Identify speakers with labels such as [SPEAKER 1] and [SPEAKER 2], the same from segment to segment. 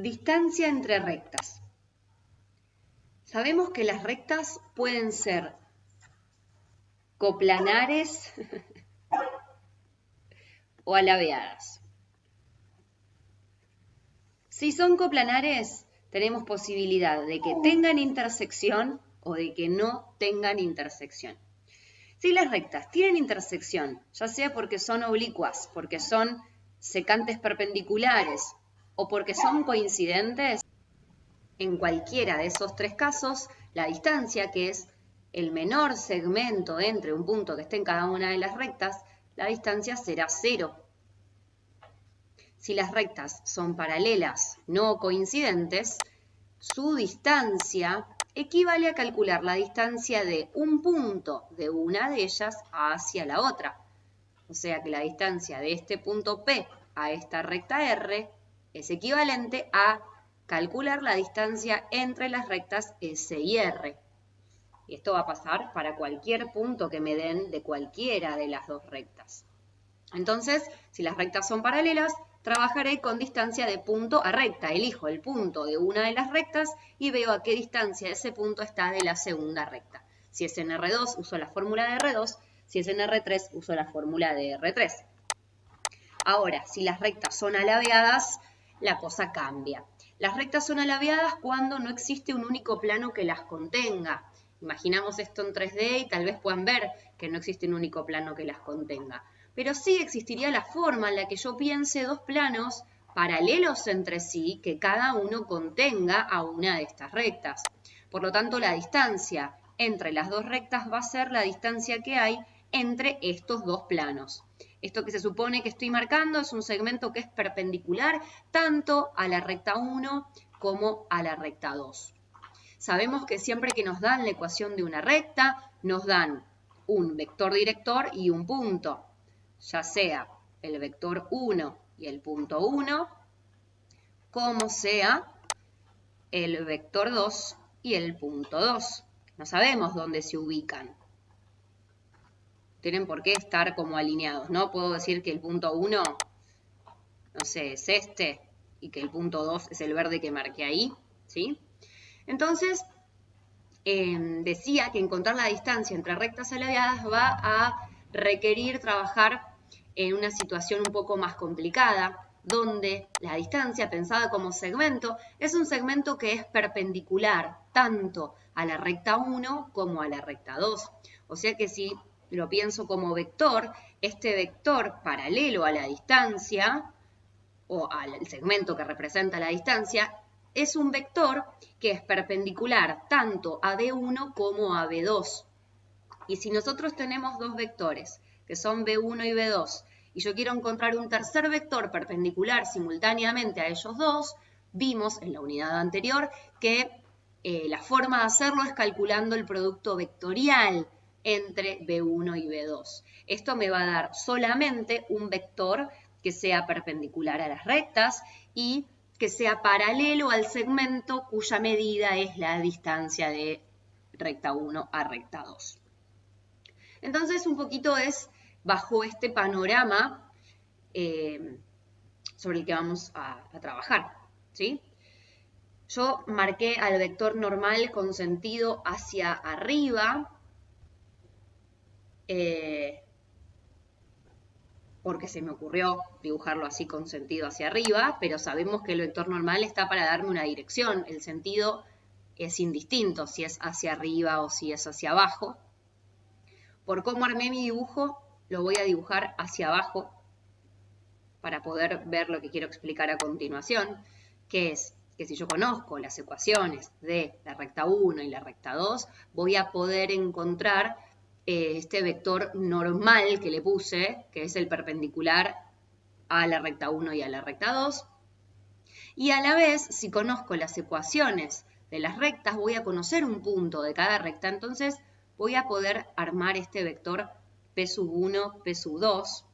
[SPEAKER 1] Distancia entre rectas. Sabemos que las rectas pueden ser coplanares o alabeadas. Si son coplanares, tenemos posibilidad de que tengan intersección o de que no tengan intersección. Si las rectas tienen intersección, ya sea porque son oblicuas, porque son secantes perpendiculares o porque son coincidentes, en cualquiera de esos tres casos, la distancia, que es el menor segmento entre un punto que esté en cada una de las rectas, la distancia será 0. Si las rectas son paralelas, no coincidentes, su distancia equivale a calcular la distancia de un punto de una de ellas hacia la otra. O sea que la distancia de este punto P a esta recta R es equivalente a calcular la distancia entre las rectas S y R. Y esto va a pasar para cualquier punto que me den de cualquiera de las dos rectas. Entonces, si las rectas son paralelas, trabajaré con distancia de punto a recta. Elijo el punto de una de las rectas y veo a qué distancia ese punto está de la segunda recta. Si es en R2, uso la fórmula de R2. Si es en R3, uso la fórmula de R3. Ahora, si las rectas son alabeadas, la cosa cambia. Las rectas son alabeadas cuando no existe un único plano que las contenga. Imaginamos esto en 3D y tal vez puedan ver que no existe un único plano que las contenga. Pero sí existiría la forma en la que yo piense dos planos paralelos entre sí que cada uno contenga a una de estas rectas. Por lo tanto, la distancia entre las dos rectas va a ser la distancia que hay entre estos dos planos. Esto que se supone que estoy marcando es un segmento que es perpendicular tanto a la recta 1 como a la recta 2. Sabemos que siempre que nos dan la ecuación de una recta, nos dan un vector director y un punto, ya sea el vector 1 y el punto 1, como sea el vector 2 y el punto 2. No sabemos dónde se ubican. Tienen por qué estar como alineados, ¿no? Puedo decir que el punto 1, no sé, es este, y que el punto 2 es el verde que marqué ahí, ¿sí? Entonces, decía que encontrar la distancia entre rectas alabeadas va a requerir trabajar en una situación un poco más complicada, donde la distancia pensada como segmento es un segmento que es perpendicular tanto a la recta 1 como a la recta 2. O sea que si lo pienso como vector, este vector paralelo a la distancia o al segmento que representa la distancia es un vector que es perpendicular tanto a B1 como a B2. Y si nosotros tenemos dos vectores, que son B1 y B2, y yo quiero encontrar un tercer vector perpendicular simultáneamente a ellos dos, vimos en la unidad anterior que la forma de hacerlo es calculando el producto vectorial entre B1 y B2. Esto me va a dar solamente un vector que sea perpendicular a las rectas y que sea paralelo al segmento cuya medida es la distancia de recta 1 a recta 2. Entonces, un poquito es bajo este panorama sobre el que vamos a trabajar, ¿sí? Yo marqué al vector normal con sentido hacia arriba, porque se me ocurrió dibujarlo así con sentido hacia arriba, pero sabemos que el vector normal está para darme una dirección. El sentido es indistinto si es hacia arriba o si es hacia abajo. Por cómo armé mi dibujo, lo voy a dibujar hacia abajo para poder ver lo que quiero explicar a continuación, que es que si yo conozco las ecuaciones de la recta 1 y la recta 2, voy a poder encontrar este vector normal que le puse, que es el perpendicular a la recta 1 y a la recta 2. Y a la vez, si conozco las ecuaciones de las rectas, voy a conocer un punto de cada recta, entonces voy a poder armar este vector P1, P2.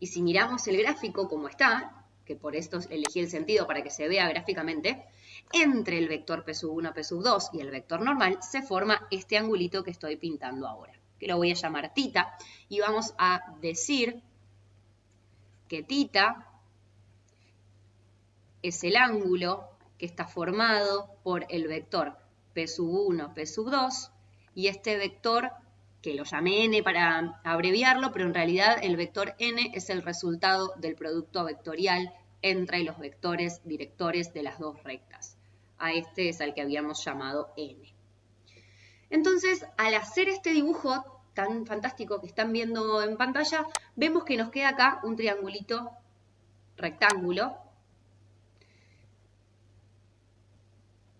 [SPEAKER 1] Y si miramos el gráfico como está, que por esto elegí el sentido para que se vea gráficamente, entre el vector P1, P2 y el vector normal se forma este angulito que estoy pintando ahora, que lo voy a llamar tita, y vamos a decir que tita es el ángulo que está formado por el vector P1, P2, y este vector, que lo llamé n para abreviarlo, pero en realidad el vector n es el resultado del producto vectorial entre los vectores directores de las dos rectas. A este es al que habíamos llamado n. Entonces, al hacer este dibujo tan fantástico que están viendo en pantalla, vemos que nos queda acá un triangulito rectángulo.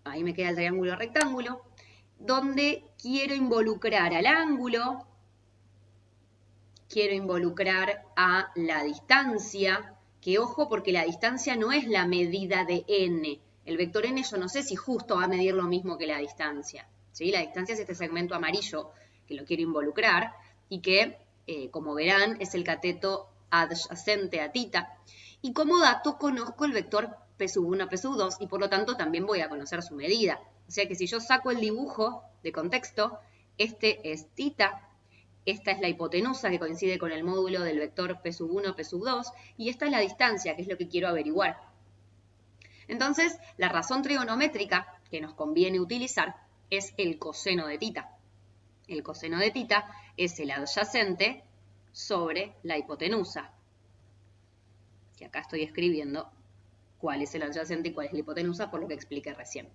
[SPEAKER 1] Ahí me queda el triángulo rectángulo, donde quiero involucrar al ángulo, quiero involucrar a la distancia, que ojo porque la distancia no es la medida de n. El vector n yo no sé si justo va a medir lo mismo que la distancia. ¿Sí? La distancia es este segmento amarillo que lo quiero involucrar y que, como verán, es el cateto adyacente a tita. Y como dato conozco el vector P1, P2 y por lo tanto también voy a conocer su medida. O sea que si yo saco el dibujo de contexto, este es tita, esta es la hipotenusa que coincide con el módulo del vector P1, P2 y esta es la distancia, que es lo que quiero averiguar. Entonces, la razón trigonométrica que nos conviene utilizar es el coseno de tita. El coseno de tita es el adyacente sobre la hipotenusa. Que acá estoy escribiendo cuál es el adyacente y cuál es la hipotenusa por lo que expliqué recién.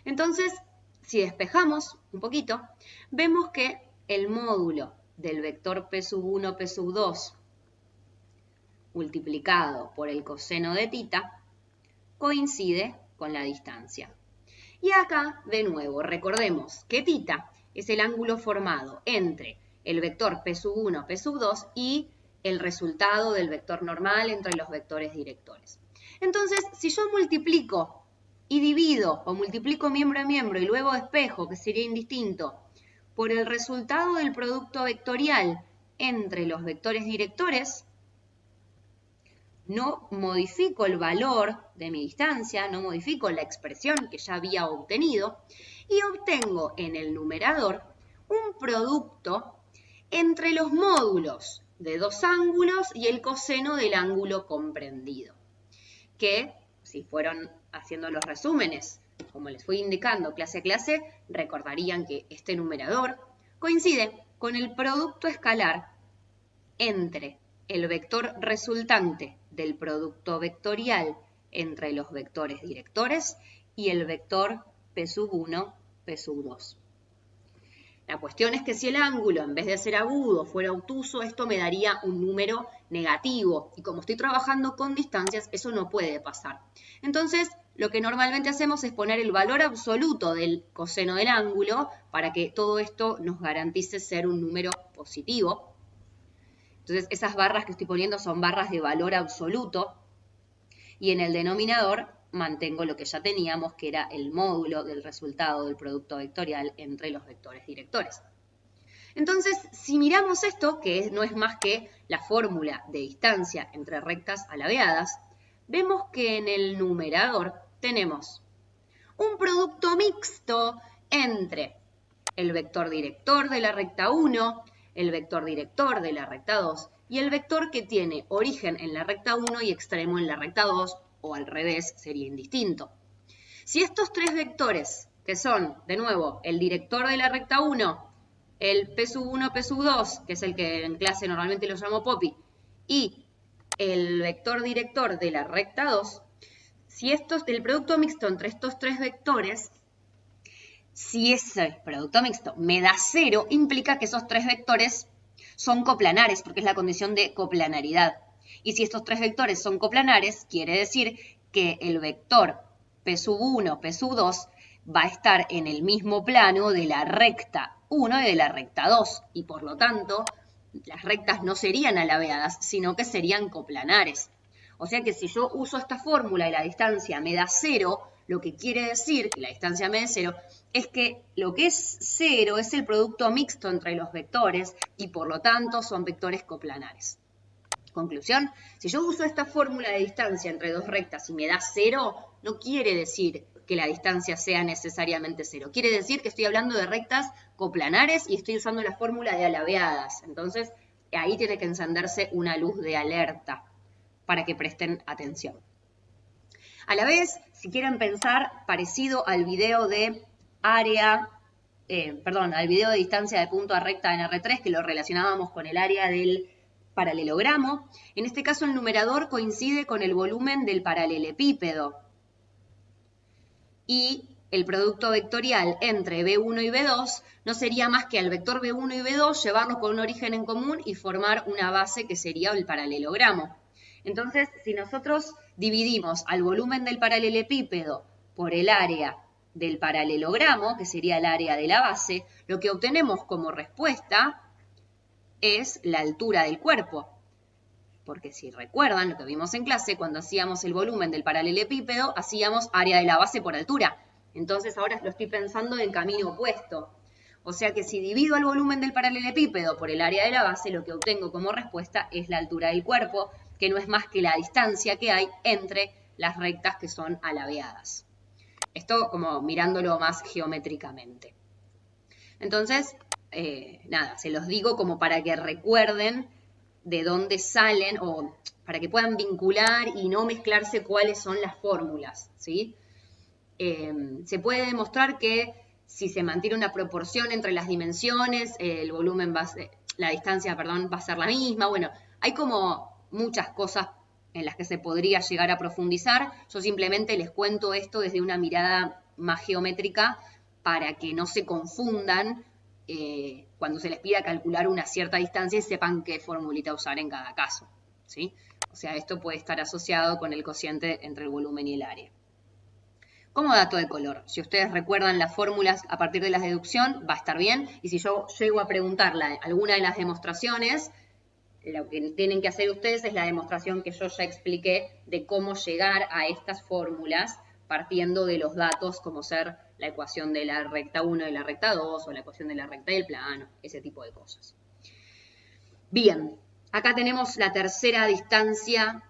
[SPEAKER 1] Entonces, si despejamos un poquito, vemos que el módulo del vector P1, P2 multiplicado por el coseno de tita coincide con la distancia. Y acá, de nuevo, recordemos que tita es el ángulo formado entre el vector P1, P2 y el resultado del vector normal entre los vectores directores. Entonces, si yo multiplico y divido, o multiplico miembro a miembro y luego despejo, que sería indistinto, por el resultado del producto vectorial entre los vectores directores, no modifico el valor de mi distancia, no modifico la expresión que ya había obtenido y obtengo en el numerador un producto entre los módulos de dos ángulos y el coseno del ángulo comprendido. Que, si fueron haciendo los resúmenes, como les fui indicando clase a clase, recordarían que este numerador coincide con el producto escalar entre el vector resultante del producto vectorial entre los vectores directores y el vector P1, P2. La cuestión es que si el ángulo, en vez de ser agudo, fuera obtuso, esto me daría un número negativo. Y como estoy trabajando con distancias, eso no puede pasar. Entonces, lo que normalmente hacemos es poner el valor absoluto del coseno del ángulo para que todo esto nos garantice ser un número positivo. Entonces, esas barras que estoy poniendo son barras de valor absoluto. Y en el denominador mantengo lo que ya teníamos, que era el módulo del resultado del producto vectorial entre los vectores directores. Entonces, si miramos esto, que no es más que la fórmula de distancia entre rectas alabeadas, vemos que en el numerador tenemos un producto mixto entre el vector director de la recta 1, el vector director de la recta 2 y el vector que tiene origen en la recta 1 y extremo en la recta 2, o al revés, sería indistinto. Si estos tres vectores, que son, de nuevo, el director de la recta 1, el P1, P2, que es el que en clase normalmente lo llamo Poppy, y el vector director de la recta 2, si el producto mixto entre estos tres vectores, si ese producto mixto me da 0, implica que esos tres vectores son coplanares, porque es la condición de coplanaridad. Y si estos tres vectores son coplanares, quiere decir que el vector P1, P2 va a estar en el mismo plano de la recta 1 y de la recta 2. Y por lo tanto, las rectas no serían alabeadas, sino que serían coplanares. O sea que si yo uso esta fórmula y la distancia me da 0, lo que quiere decir que la distancia me dé 0 es que lo que es 0 es el producto mixto entre los vectores y por lo tanto son vectores coplanares. Conclusión, si yo uso esta fórmula de distancia entre dos rectas y me da 0, no quiere decir que la distancia sea necesariamente 0. Quiere decir que estoy hablando de rectas coplanares y estoy usando la fórmula de alabeadas. Entonces, ahí tiene que encenderse una luz de alerta para que presten atención. A la vez, si quieren pensar parecido al video de área, al video de distancia de punto a recta en R3, que lo relacionábamos con el área del paralelogramo, en este caso el numerador coincide con el volumen del paralelepípedo. Y el producto vectorial entre B1 y B2 no sería más que al vector B1 y B2 llevarlos con un origen en común y formar una base que sería el paralelogramo. Entonces, si nosotros dividimos al volumen del paralelepípedo por el área del paralelogramo, que sería el área de la base, lo que obtenemos como respuesta es la altura del cuerpo. Porque si recuerdan lo que vimos en clase, cuando hacíamos el volumen del paralelepípedo, hacíamos área de la base por altura. Entonces ahora lo estoy pensando en camino opuesto. O sea que si divido el volumen del paralelepípedo por el área de la base, lo que obtengo como respuesta es la altura del cuerpo, que no es más que la distancia que hay entre las rectas que son alabeadas. Esto como mirándolo más geométricamente. Entonces, nada, se los digo como para que recuerden de dónde salen o para que puedan vincular y no mezclarse cuáles son las fórmulas, ¿sí? Se puede demostrar que si se mantiene una proporción entre las dimensiones, el volumen la distancia, perdón, va a ser la misma. Bueno, hay como muchas cosas en las que se podría llegar a profundizar. Yo simplemente les cuento esto desde una mirada más geométrica para que no se confundan cuando se les pida calcular una cierta distancia y sepan qué formulita usar en cada caso, ¿sí? O sea, esto puede estar asociado con el cociente entre el volumen y el área. Como dato de color, si ustedes recuerdan las fórmulas a partir de la deducción, va a estar bien. Y si yo llego a preguntarla alguna de las demostraciones, lo que tienen que hacer ustedes es la demostración que yo ya expliqué de cómo llegar a estas fórmulas partiendo de los datos como ser la ecuación de la recta 1 y la recta 2 o la ecuación de la recta del plano, ese tipo de cosas. Bien, acá tenemos la tercera distancia